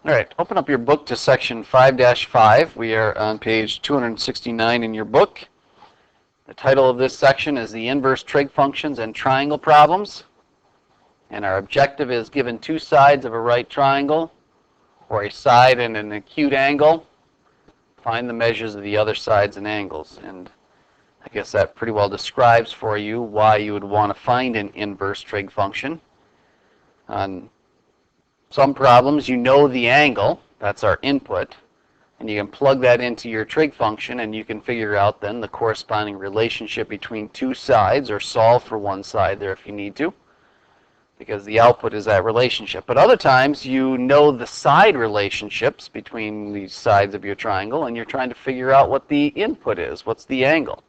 All right, open up your book to section 5-5. We are on page 269 in your book. The title of this section is The Inverse Trig Functions and Triangle Problems. And our objective is, given two sides of a right triangle, or a side and an acute angle, find the measures of the other sides and angles. And I guess that pretty well describes for you why you would want to find an inverse trig function. On some problems, you know the angle, that's our input, and you can plug that into your trig function and you can figure out then the corresponding relationship between two sides, or solve for one side there if you need to, because the output is that relationship. But other times you know the side relationships between these sides of your triangle and you're trying to figure out what the input is, what's the angle.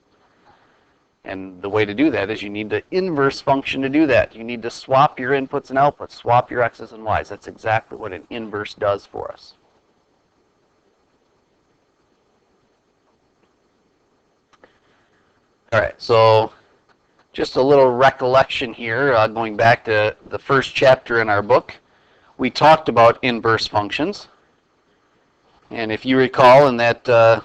And the way to do that is you need the inverse function to do that. You need to swap your inputs and outputs, swap your x's and y's. That's exactly what an inverse does for us. All right, so just a little recollection here, going back to the first chapter in our book. We talked about inverse functions. And if you recall in that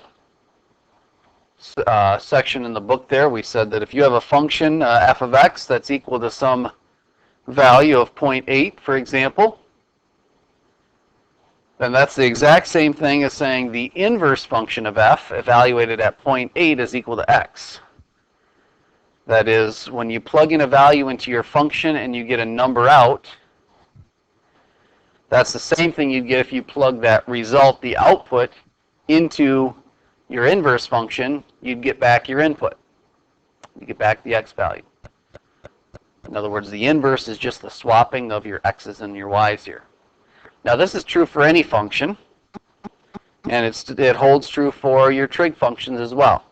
section in the book there, we said that if you have a function, f of x, that's equal to some value of 0.8, for example, then that's the exact same thing as saying the inverse function of f, evaluated at 0.8, is equal to x. That is, when you plug in a value into your function and you get a number out, that's the same thing you'd get if you plug that result, the output, into your inverse function. You'd get back your input. You get back the x value. In other words, the inverse is just the swapping of your x's and your y's here. Now this is true for any function, and it holds true for your trig functions as well.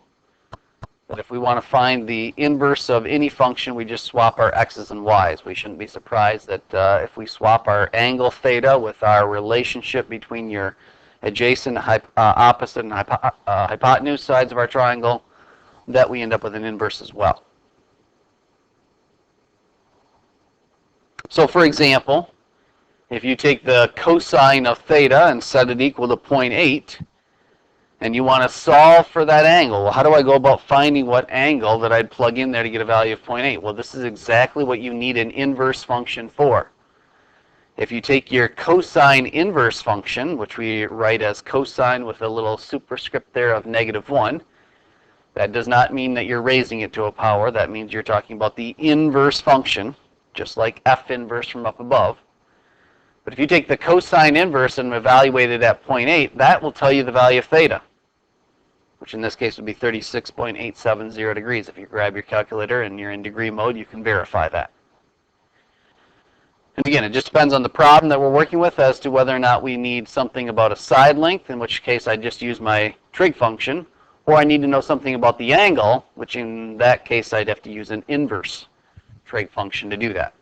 But if we want to find the inverse of any function, we just swap our x's and y's. We shouldn't be surprised that if we swap our angle theta with our relationship between your adjacent, opposite, and hypotenuse sides of our triangle, that we end up with an inverse as well. So for example, if you take the cosine of theta and set it equal to 0.8, and you want to solve for that angle, well, how do I go about finding what angle that I'd plug in there to get a value of 0.8? Well, this is exactly what you need an inverse function for. If you take your cosine inverse function, which we write as cosine with a little superscript there of -1, that does not mean that you're raising it to a power. That means you're talking about the inverse function, just like f inverse from up above. But if you take the cosine inverse and evaluate it at 0.8, that will tell you the value of theta, which in this case would be 36.870 degrees. If you grab your calculator and you're in degree mode, you can verify that. And again, it just depends on the problem that we're working with as to whether or not we need something about a side length, in which case I just use my trig function, or I need to know something about the angle, which in that case I'd have to use an inverse trig function to do that.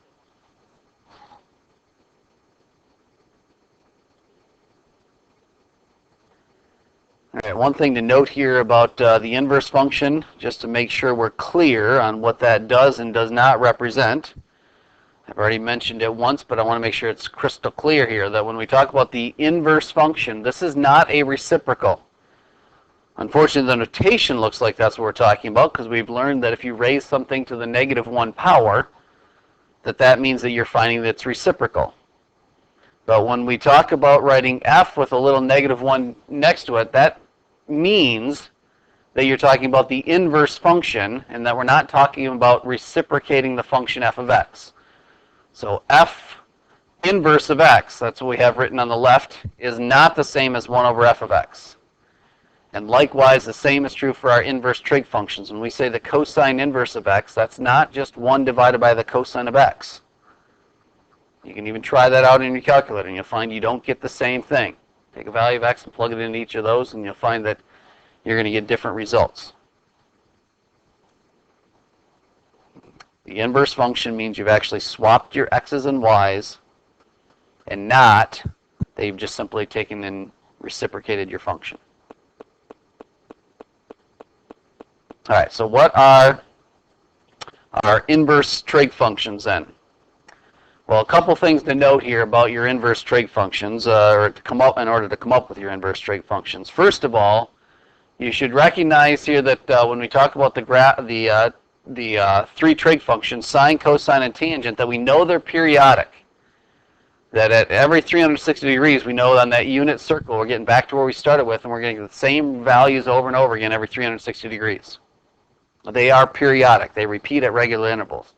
All right, one thing to note here about the inverse function, just to make sure we're clear on what that does and does not represent. I've already mentioned it once, but I want to make sure it's crystal clear here that when we talk about the inverse function, this is not a reciprocal. Unfortunately, the notation looks like that's what we're talking about, because we've learned that if you raise something to the -1 power, that means that you're finding that it's reciprocal. But when we talk about writing f with a little -1 next to it, that means that you're talking about the inverse function and that we're not talking about reciprocating the function f of x. So f inverse of x, that's what we have written on the left, is not the same as 1 over f of x. And likewise, the same is true for our inverse trig functions. When we say the cosine inverse of x, that's not just 1 divided by the cosine of x. You can even try that out in your calculator, and you'll find you don't get the same thing. Take a value of x and plug it into each of those, and you'll find that you're going to get different results. The inverse function means you've actually swapped your x's and y's, and not that you've just simply taken and reciprocated your function. All right, so what are our inverse trig functions then? Well, a couple things to note here about your inverse trig functions, or to come up in order to come up with your inverse trig functions. First of all, you should recognize here that when we talk about the three trig functions, sine, cosine, and tangent, that we know they're periodic. That at every 360 degrees, we know on that unit circle, we're getting back to where we started with, and we're getting the same values over and over again every 360 degrees. They are periodic. They repeat at regular intervals.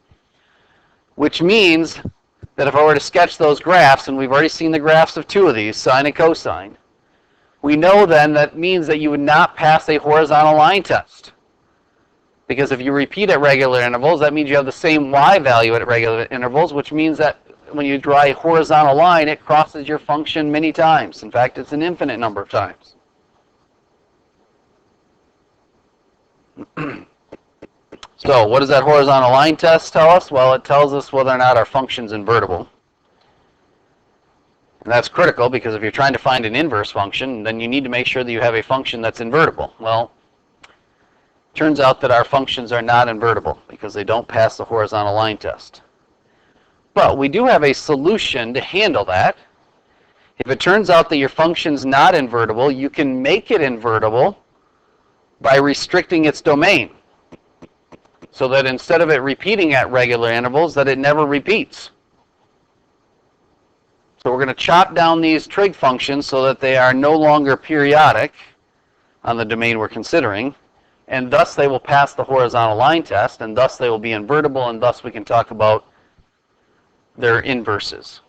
Which means that if I were to sketch those graphs, and we've already seen the graphs of two of these, sine and cosine, we know then that means that you would not pass a horizontal line test. Because if you repeat at regular intervals, that means you have the same y value at regular intervals, which means that when you draw a horizontal line, it crosses your function many times. In fact, it's an infinite number of times. So what does that horizontal line test tell us? Well, it tells us whether or not our function's invertible. And that's critical because if you're trying to find an inverse function, then you need to make sure that you have a function that's invertible. Well, it turns out that our functions are not invertible because they don't pass the horizontal line test. But we do have a solution to handle that. If it turns out that your function's not invertible, you can make it invertible by restricting its domain. So that instead of it repeating at regular intervals, that it never repeats. So we're going to chop down these trig functions so that they are no longer periodic on the domain we're considering, and thus they will pass the horizontal line test, and thus they will be invertible, and thus we can talk about their inverses.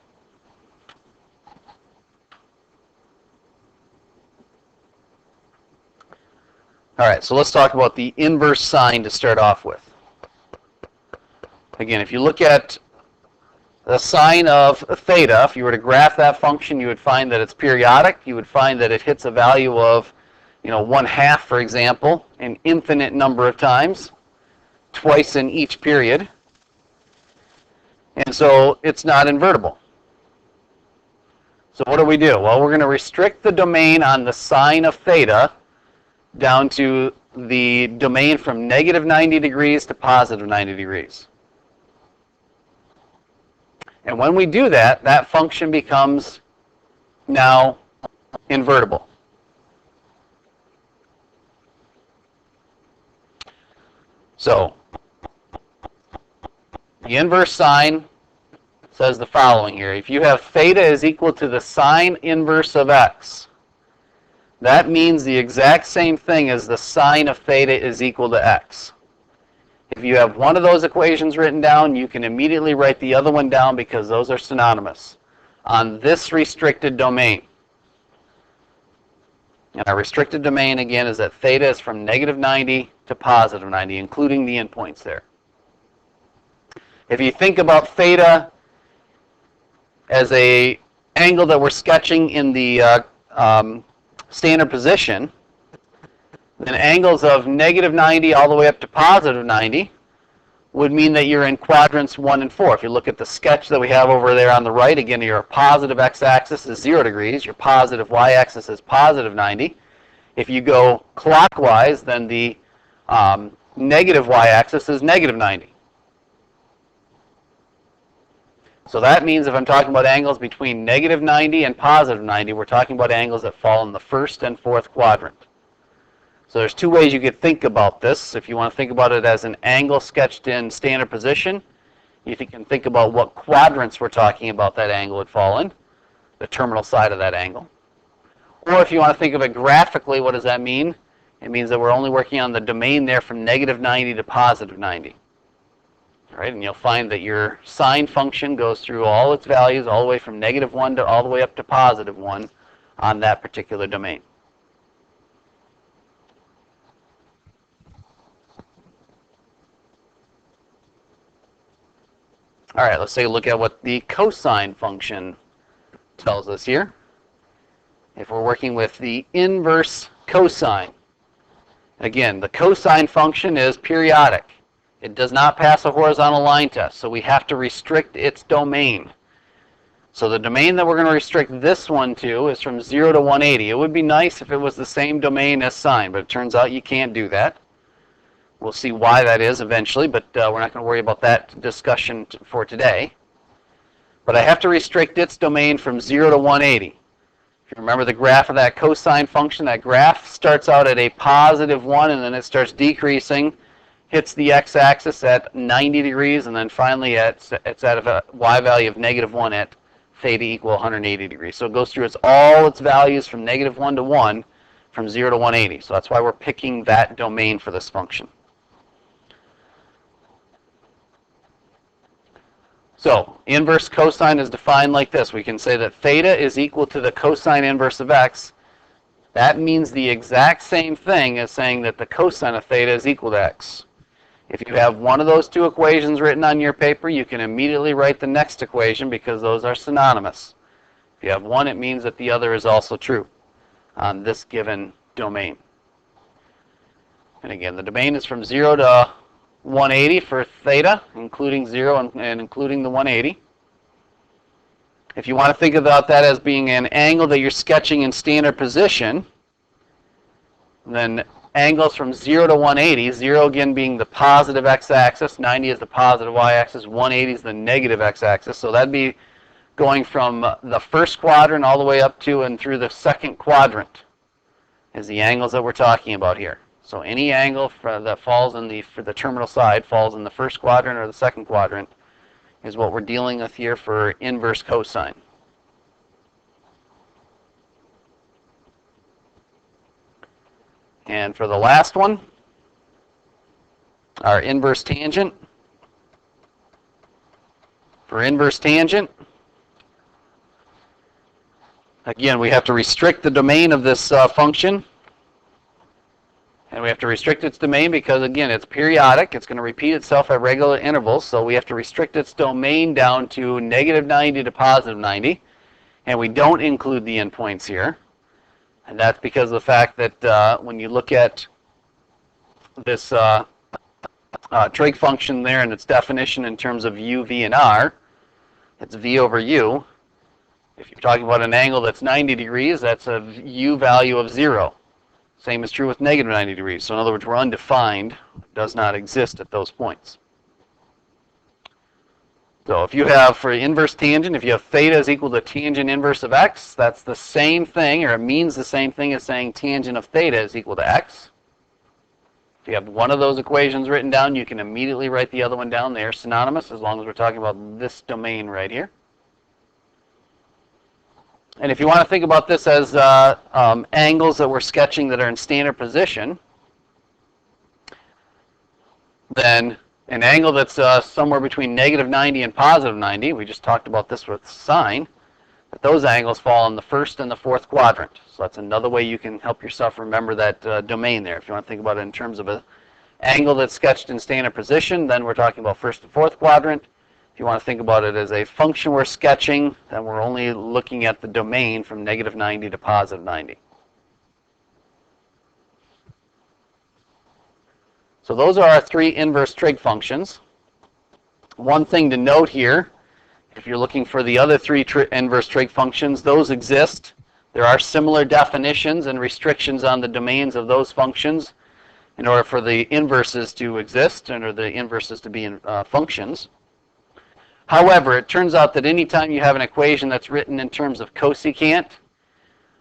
All right, so let's talk about the inverse sine to start off with. Again, if you look at the sine of theta, if you were to graph that function, you would find that it's periodic. You would find that it hits a value of, 1/2, for example, an infinite number of times, twice in each period. And so it's not invertible. So what do we do? Well, we're going to restrict the domain on the sine of theta down to the domain from negative 90 degrees to positive 90 degrees. And when we do that, that function becomes now invertible. So the inverse sine says the following here. If you have theta is equal to the sine inverse of x, that means the exact same thing as the sine of theta is equal to x. If you have one of those equations written down, you can immediately write the other one down because those are synonymous on this restricted domain. And our restricted domain, again, is that theta is from negative 90 to positive 90, including the endpoints there. If you think about theta as an angle that we're sketching in the standard position, then angles of negative 90 all the way up to positive 90 would mean that you're in quadrants 1 and 4. If you look at the sketch that we have over there on the right, again, your positive x-axis is 0 degrees, your positive y-axis is positive 90. If you go clockwise, then the negative y-axis is negative 90. So that means if I'm talking about angles between negative 90 and positive 90, we're talking about angles that fall in the first and fourth quadrant. So there's two ways you could think about this. If you want to think about it as an angle sketched in standard position, you can think about what quadrants we're talking about that angle would fall in, the terminal side of that angle. Or if you want to think of it graphically, what does that mean? It means that we're only working on the domain there from negative 90 to positive 90. All right, and you'll find that your sine function goes through all its values all the way from negative 1 to all the way up to positive 1 on that particular domain. All right, let's take a look at what the cosine function tells us here. If we're working with the inverse cosine, again, the cosine function is periodic. It does not pass a horizontal line test, so we have to restrict its domain. So the domain that we're going to restrict this one to is from 0 to 180. It would be nice if it was the same domain as sine, but it turns out you can't do that. We'll see why that is eventually, but we're not going to worry about that discussion for today. but I have to restrict its domain from 0 to 180. If you remember the graph of that cosine function, that graph starts out at a positive 1 and then it starts decreasing, hits the x-axis at 90 degrees, and then finally it's at a y value of negative 1 at theta equal 180 degrees. So it goes through all its values from negative 1 to 1 from 0 to 180. So that's why we're picking that domain for this function. So inverse cosine is defined like this. We can say that theta is equal to the cosine inverse of x. That means the exact same thing as saying that the cosine of theta is equal to x. If you have one of those two equations written on your paper, you can immediately write the next equation because those are synonymous. If you have one, it means that the other is also true on this given domain. And again, the domain is from 0 to 180 for theta, including 0 and including the 180. If you want to think about that as being an angle that you're sketching in standard position, then angles from 0 to 180, 0 again being the positive x-axis, 90 is the positive y-axis, 180 is the negative x-axis. So that'd be going from the first quadrant all the way up to and through the second quadrant is the angles that we're talking about here. So any angle that falls for the terminal side falls in the first quadrant or the second quadrant is what we're dealing with here for inverse cosine. And for the last one, our inverse tangent. For inverse tangent, again, we have to restrict the domain of this function. And we have to restrict its domain because, again, it's periodic. It's going to repeat itself at regular intervals. So we have to restrict its domain down to negative 90 to positive 90. And we don't include the endpoints here. And that's because of the fact that when you look at this trig function there and its definition in terms of u, v, and r, it's v over u. If you're talking about an angle that's 90 degrees, that's a u value of 0. Same is true with negative 90 degrees. So in other words, we're undefined. It does not exist at those points. So if you have, for inverse tangent, if you have theta is equal to tangent inverse of x, that's the same thing, or it means the same thing as saying tangent of theta is equal to x. If you have one of those equations written down, you can immediately write the other one down. They are synonymous as long as we're talking about this domain right here. And if you want to think about this as angles that we're sketching that are in standard position, then an angle that's somewhere between negative 90 and positive 90, we just talked about this with sine, but those angles fall in the first and the fourth quadrant. So that's another way you can help yourself remember that domain there. If you want to think about it in terms of an angle that's sketched in standard position, then we're talking about first and fourth quadrant. If you want to think about it as a function we're sketching, then we're only looking at the domain from negative 90 to positive 90. So those are our three inverse trig functions. One thing to note here, if you're looking for the other three inverse trig functions, those exist. There are similar definitions and restrictions on the domains of those functions in order for the inverses to exist and or the inverses to be in functions. However, it turns out that anytime you have an equation that's written in terms of cosecant,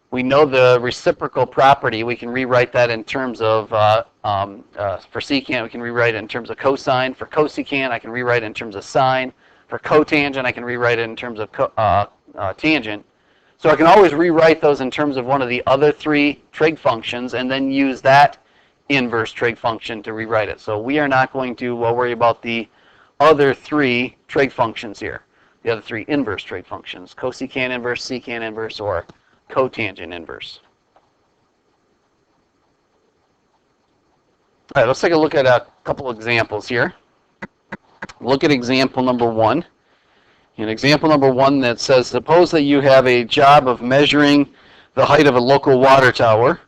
we know the reciprocal property. We can rewrite that in terms of, for secant, we can rewrite it in terms of cosine. For cosecant, I can rewrite it in terms of sine. For cotangent, I can rewrite it in terms of tangent. So I can always rewrite those in terms of one of the other three trig functions and then use that inverse trig function to rewrite it. So we are not going to worry about the other three trig functions here, the other three inverse trig functions, cosecant inverse, secant inverse, or cotangent inverse. All right, let's take a look at a couple examples here. Look at example number 1. In example number 1 that says, suppose that you have a job of measuring the height of a local water tower.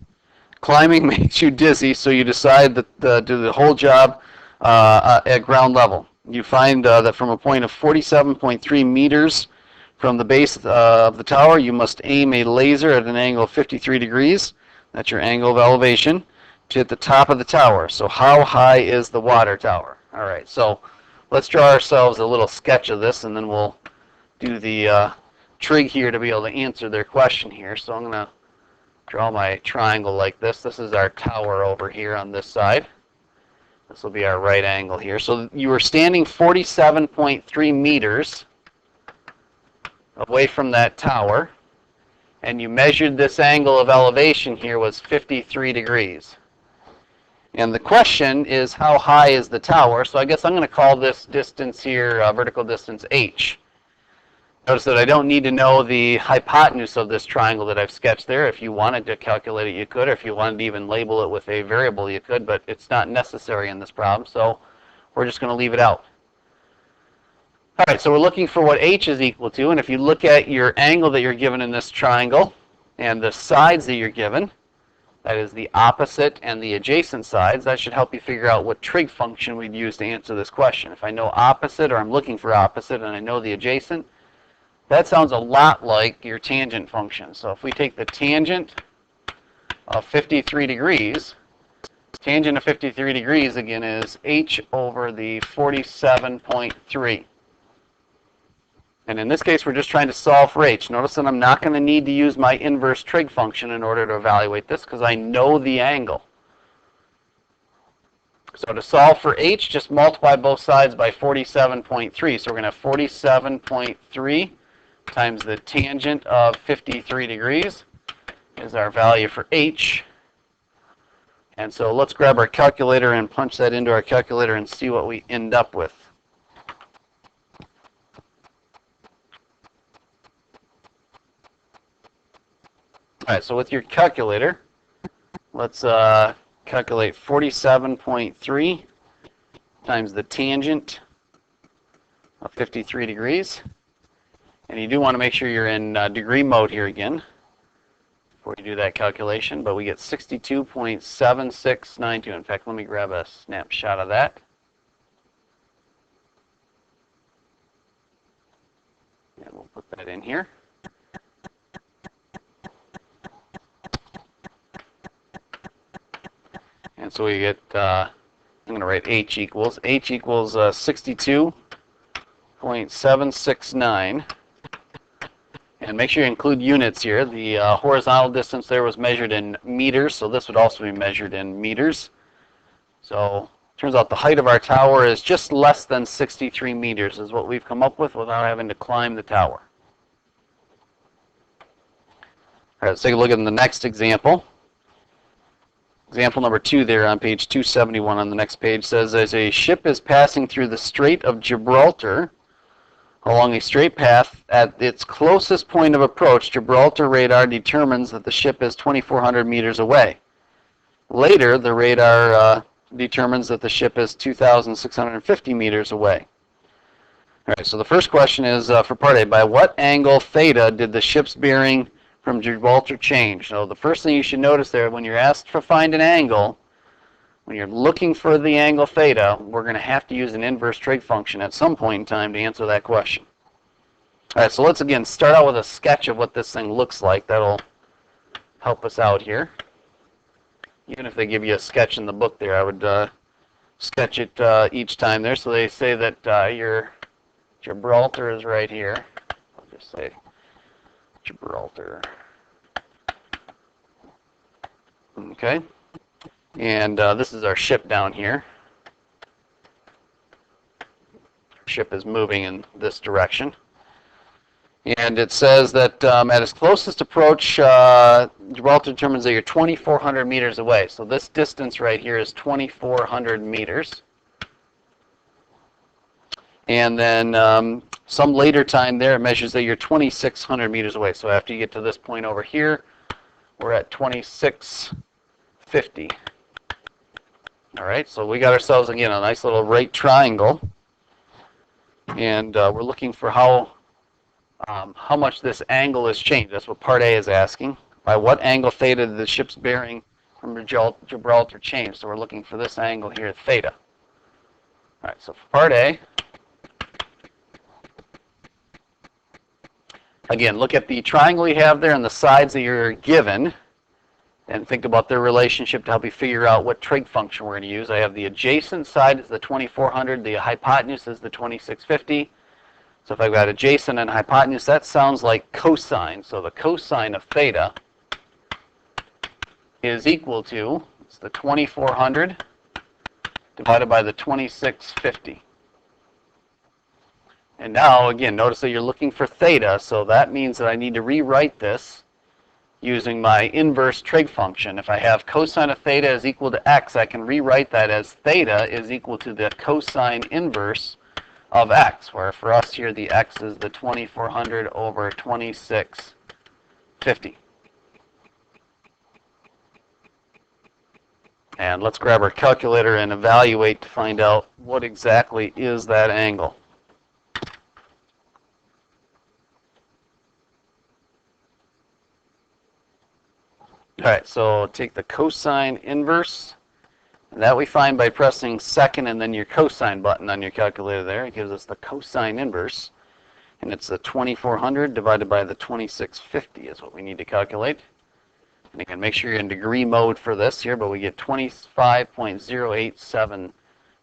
Climbing makes you dizzy, so you decide to do the whole job at ground level. You find that from a point of 47.3 meters from the base of the tower, you must aim a laser at an angle of 53 degrees. That's your angle of elevation to hit the top of the tower. So how high is the water tower? All right, so let's draw ourselves a little sketch of this, and then we'll do the trig here to be able to answer their question here. So I'm going to draw my triangle like this. This is our tower over here on this side. This will be our right angle here. So you were standing 47.3 meters away from that tower, and you measured this angle of elevation here was 53 degrees. And the question is, how high is the tower? So I guess I'm going to call this distance here, vertical distance, h. Notice that I don't need to know the hypotenuse of this triangle that I've sketched there. If you wanted to calculate it, you could. Or if you wanted to even label it with a variable, you could. But it's not necessary in this problem, so we're just going to leave it out. All right, so we're looking for what h is equal to. And if you look at your angle that you're given in this triangle and the sides that you're given, that is the opposite and the adjacent sides, that should help you figure out what trig function we'd use to answer this question. If I know opposite, or I'm looking for opposite, and I know the adjacent, that sounds a lot like your tangent function. So if we take the tangent of 53 degrees, tangent of 53 degrees, again, is h over the 47.3. And in this case, we're just trying to solve for h. Notice that I'm not going to need to use my inverse trig function in order to evaluate this because I know the angle. So to solve for h, just multiply both sides by 47.3. So we're going to have 47.3 times the tangent of 53 degrees is our value for h. And so let's grab our calculator and punch that into our calculator and see what we end up with. All right, so with your calculator, let's calculate 47.3 times the tangent of 53 degrees. And you do want to make sure you're in degree mode here again before you do that calculation, but we get 62.7692. In fact, let me grab a snapshot of that. And we'll put that in here. And so we get, I'm going to write h equals 62.769. And make sure you include units here. The horizontal distance there was measured in meters, so this would also be measured in meters. So it turns out the height of our tower is just less than 63 meters is what we've come up with without having to climb the tower. All right, let's take a look at the next example. Example number 2 there on page 271 on the next page says, as a ship is passing through the Strait of Gibraltar along a straight path, at its closest point of approach, Gibraltar radar determines that the ship is 2,400 meters away. Later, the radar determines that the ship is 2,650 meters away. All right, so the first question is for part A, by what angle theta did the ship's bearing from Gibraltar change? So the first thing you should notice there, when you're asked to find an angle, when you're looking for the angle theta, we're going to have to use an inverse trig function at some point in time to answer that question. All right, so let's again start out with a sketch of what this thing looks like. That'll help us out here. Even if they give you a sketch in the book there, I would sketch it each time there. So they say that your Gibraltar is right here. I'll just say Gibraltar. Okay. And this is our ship down here. Our ship is moving in this direction. And it says that at its closest approach, Gibraltar determines that you're 2,400 meters away. So this distance right here is 2,400 meters. And then some later time there, it measures that you're 2,600 meters away. So after you get to this point over here, we're at 2,650. All right, so we got ourselves, again, a nice little right triangle. And we're looking for how much this angle has changed. That's what part A is asking. By what angle theta did the ship's bearing from Gibraltar change? So we're looking for this angle here, theta. All right, so for part A, again, look at the triangle you have there and the sides that you're given, and think about their relationship to help you figure out what trig function we're going to use. I have the adjacent side is the 2,400, the hypotenuse is the 2,650. So if I've got adjacent and hypotenuse, that sounds like cosine. So the cosine of theta is equal to, it's the 2400 divided by the 2650. And now, again, notice that you're looking for theta, so that means that I need to rewrite this using my inverse trig function. If I have cosine of theta is equal to x, I can rewrite that as theta is equal to the cosine inverse of x, where for us here the x is the 2400 over 2650. And let's grab our calculator and evaluate to find out what exactly is that angle. All right, so take the cosine inverse, and that we find by pressing second and then your cosine button on your calculator there. It gives us the cosine inverse, and it's the 2400 divided by the 2650 is what we need to calculate. And again, make sure you're in degree mode for this here, but we get 25.087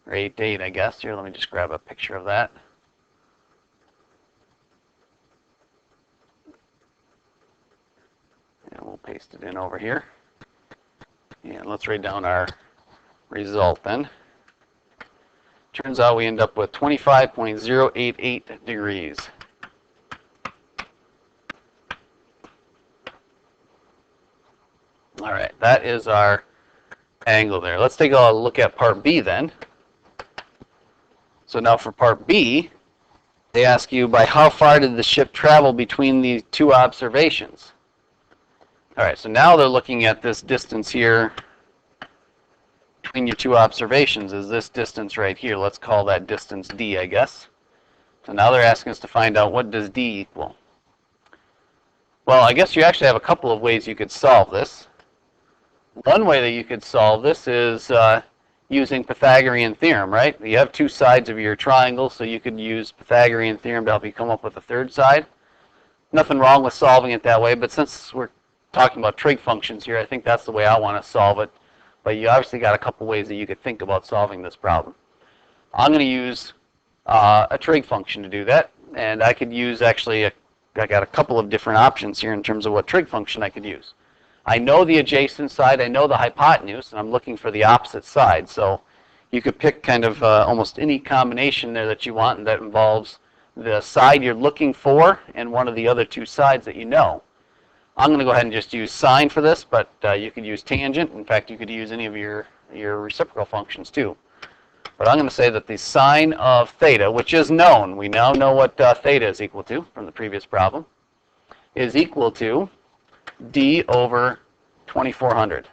or 88, I guess. Here, let me just grab a picture of that. And we'll paste it in over here. And let's write down our result then. Turns out we end up with 25.088 degrees. All right, that is our angle there. Let's take a look at part B then. So now for part B, they ask you by how far did the ship travel between these two observations? All right, so now they're looking at this distance here between your two observations is this distance right here. Let's call that distance D, I guess. So now they're asking us to find out what does D equal. Well, I guess you actually have a couple of ways you could solve this. One way that you could solve this is using Pythagorean theorem, right? You have two sides of your triangle, so you could use Pythagorean theorem to help you come up with a third side. Nothing wrong with solving it that way, but since we're talking about trig functions here, I think that's the way I want to solve it. But you obviously got a couple ways that you could think about solving this problem. I'm going to use a trig function to do that, and I could use actually, I got a couple of different options here in terms of what trig function I could use. I know the adjacent side, I know the hypotenuse, and I'm looking for the opposite side. So you could pick kind of almost any combination there that you want, and that involves the side you're looking for and one of the other two sides that you know. I'm going to go ahead and just use sine for this, but you could use tangent. In fact, you could use any of your reciprocal functions too. But I'm going to say that the sine of theta, which is known, we now know what theta is equal to from the previous problem, is equal to D over 2400.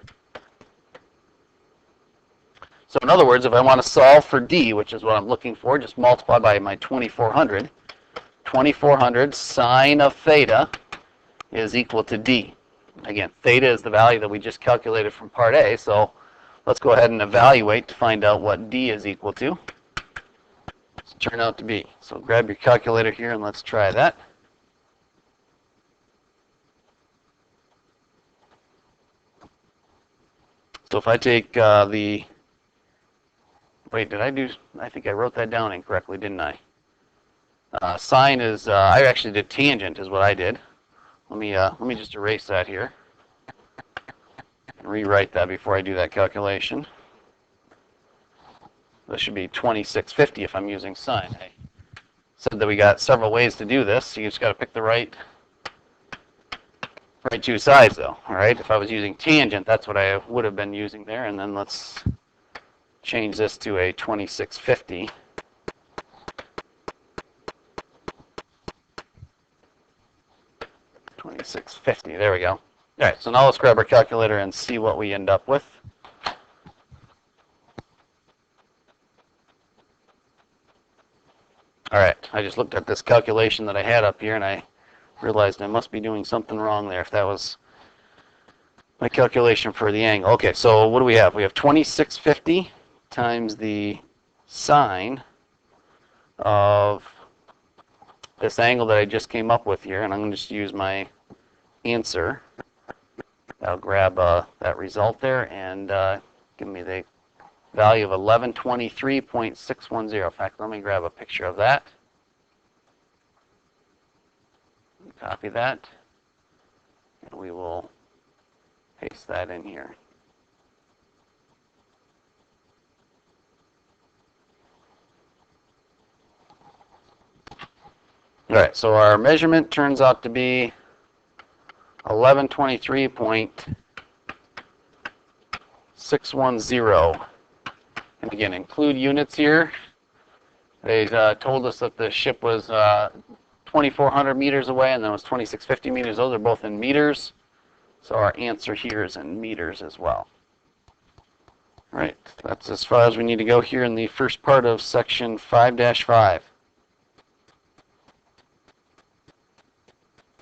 So in other words, if I want to solve for D, which is what I'm looking for, just multiply by my 2400. 2400 sine of theta is equal to D. Again, theta is the value that we just calculated from part A, so let's go ahead and evaluate to find out what D is equal to. It's turned out to be. So grab your calculator here and let's try that. So if I take wait, I think I wrote that down incorrectly, didn't I? Sine is, I actually did tangent is what I did. Let me just erase that here and rewrite that before I do that calculation. This should be 2650 if I'm using sine. I said that we got several ways to do this. So you just got to pick the right two sides though. All right. If I was using tangent, that's what I would have been using there. And then let's change this to a 2650. There we go. All right, so now let's grab our calculator and see what we end up with. All right, I just looked at this calculation that I had up here and I realized I must be doing something wrong there if that was my calculation for the angle. Okay, so what do we have? We have 2650 times the sine of this angle that I just came up with here, and I'm going to just use my answer. I'll grab that result there and give me the value of 1123.610. In fact, let me grab a picture of that. Copy that. And we will paste that in here. All right, so our measurement turns out to be 1123.610. And again, include units here. They told us that the ship was 2,400 meters away, and then it was 2,650 meters. Those are both in meters. So our answer here is in meters as well. All right, that's as far as we need to go here in the first part of section 5-5.